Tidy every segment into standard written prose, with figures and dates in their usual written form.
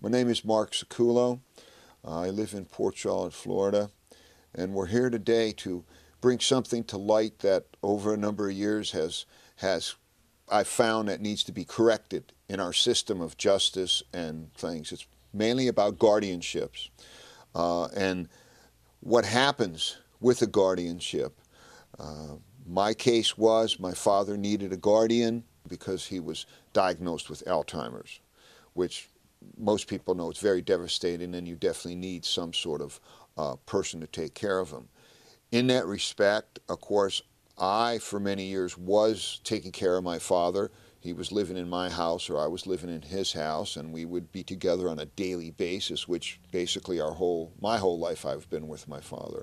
My name is Mark Siculo. I live in Port Charlotte, Florida, and we're here today to bring something to light that over a number of years has I found that needs to be corrected in our system of justice and things. It's mainly about guardianships and what happens with a guardianship. My case was my father needed a guardian because he was diagnosed with Alzheimer's, which most people know it's very devastating, and you definitely need some sort of person to take care of him. In that respect, of course, I, for many years, was taking care of my father. He was living in my house, or I was living in his house, and we would be together on a daily basis, which basically my whole life I've been with my father.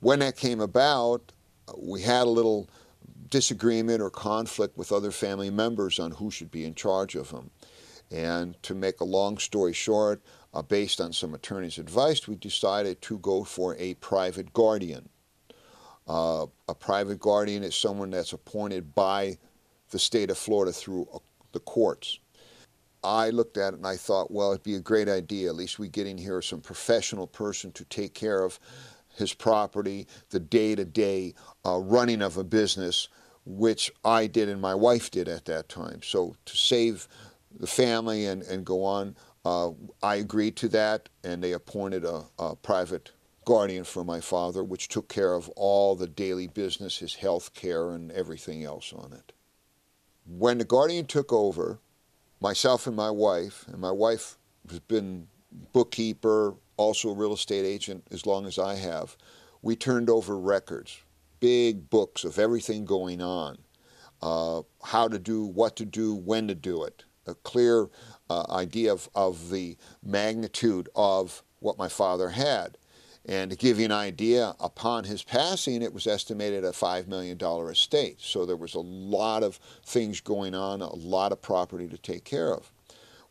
When that came about, we had a little disagreement or conflict with other family members on who should be in charge of him. And to make a long story short, based on some attorney's advice, we decided to go for a private guardian. A private guardian is someone that's appointed by the state of Florida through the courts. I looked at it and I thought, well, it'd be a great idea. At least we get in here some professional person to take care of his property, the day-to-day running of a business, which I did and my wife did at that time. So to save the family and go on, I agreed to that, and they appointed a private guardian for my father, which took care of all the daily business, his health care, and everything else on it. When the guardian took over, myself and my wife has been bookkeeper, also a real estate agent as long as I have, we turned over records, big books of everything going on, how to do, what to do, when to do it, a clear idea of the magnitude of what my father had. And to give you an idea, upon his passing, it was estimated at a $5 million estate. So there was a lot of things going on, a lot of property to take care of.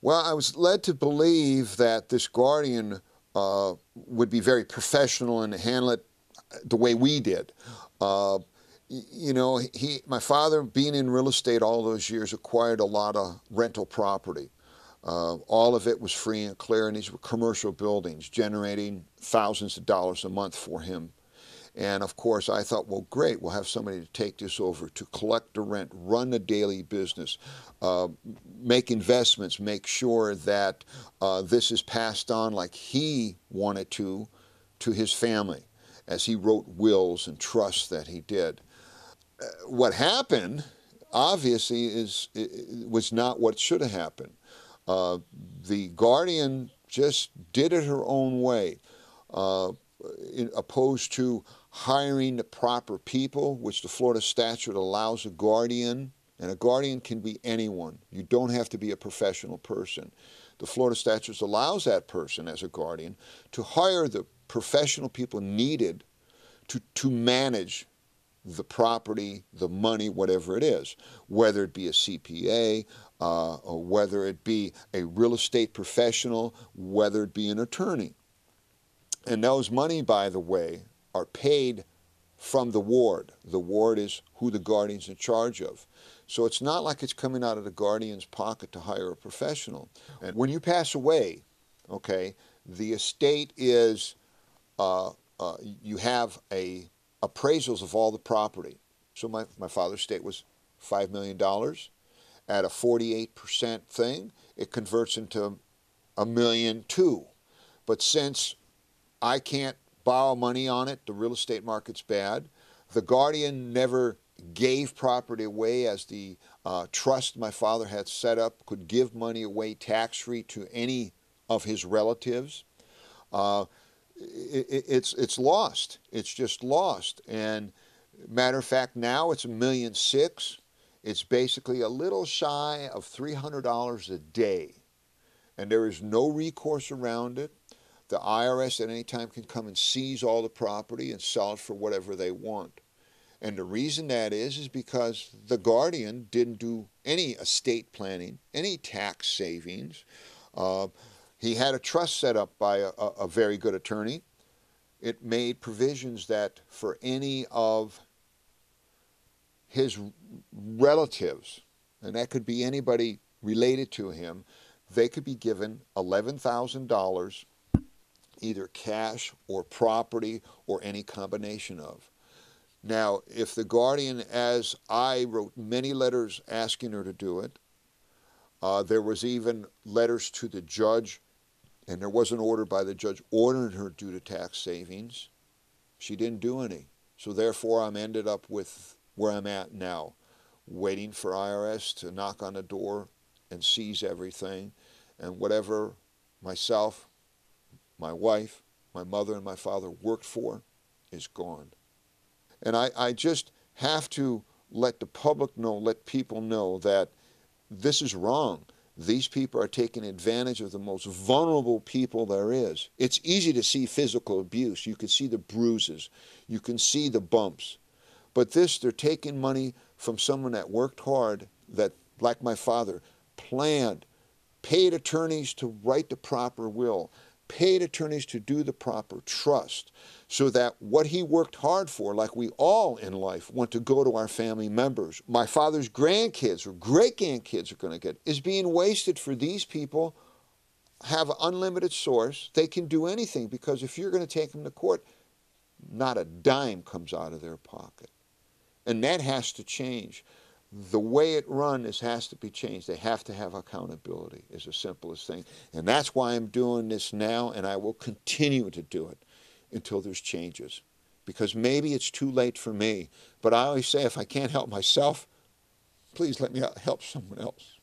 Well, I was led to believe that this guardian would be very professional and handle it the way we did. You know, my father, being in real estate all those years, acquired a lot of rental property. All of it was free and clear, and these were commercial buildings generating thousands of dollars a month for him. And of course, I thought, well, great, we'll have somebody to take this over, to collect the rent, run the daily business, make investments, make sure that this is passed on like he wanted to his family, as he wrote wills and trusts that he did. What happened, obviously, was not what should have happened. The guardian just did it her own way, opposed to hiring the proper people, which the Florida statute allows a guardian, and a guardian can be anyone. You don't have to be a professional person. The Florida statute allows that person as a guardian to hire the professional people needed to manage the property, the money, whatever it is, whether it be a CPA, or whether it be a real estate professional, whether it be an attorney. And those money, by the way, are paid from the ward. The ward is who the guardian's in charge of. So it's not like it's coming out of the guardian's pocket to hire a professional. And when you pass away, okay, the estate is, you have appraisals of all the property. So my father's estate was $5 million. At a 48% thing, it converts into $1.2 million. But since I can't borrow money on it, the real estate market's bad, the guardian never gave property away, as the trust my father had set up could give money away tax-free to any of his relatives. It's lost. It's just lost. And matter of fact, now it's $1.6 million. It's basically a little shy of $300 a day. And there is no recourse around it. The IRS at any time can come and seize all the property and sell it for whatever they want. And the reason that is because the guardian didn't do any estate planning, any tax savings. He had a trust set up by a very good attorney. It made provisions that for any of his relatives, and that could be anybody related to him, they could be given $11,000, either cash or property or any combination of. Now, if the guardian, as I wrote many letters asking her to do it, there was even letters to the judge, and there was an order by the judge ordering her due to tax savings. She didn't do any. So therefore, I'm ended up with where I'm at now, waiting for IRS to knock on the door and seize everything, and whatever myself, my wife, my mother, and my father worked for is gone. And I just have to let the public know, let people know that this is wrong. These people are taking advantage of the most vulnerable people there is. It's easy to see physical abuse. You can see the bruises. You can see the bumps. But this, they're taking money from someone that worked hard, that, like my father, planned, paid attorneys to write the proper will, paid attorneys to do the proper trust, so that what he worked hard for, like we all in life want to go to our family members, my father's grandkids or great-grandkids are going to get, is being wasted for these people. Have an unlimited source. They can do anything, because if you're going to take them to court, not a dime comes out of their pocket. And that has to change. The way it runs has to be changed. They have to have accountability, is the simplest thing. And that's why I'm doing this now, and I will continue to do it until there's changes. Because maybe it's too late for me, but I always say, if I can't help myself, please let me help someone else.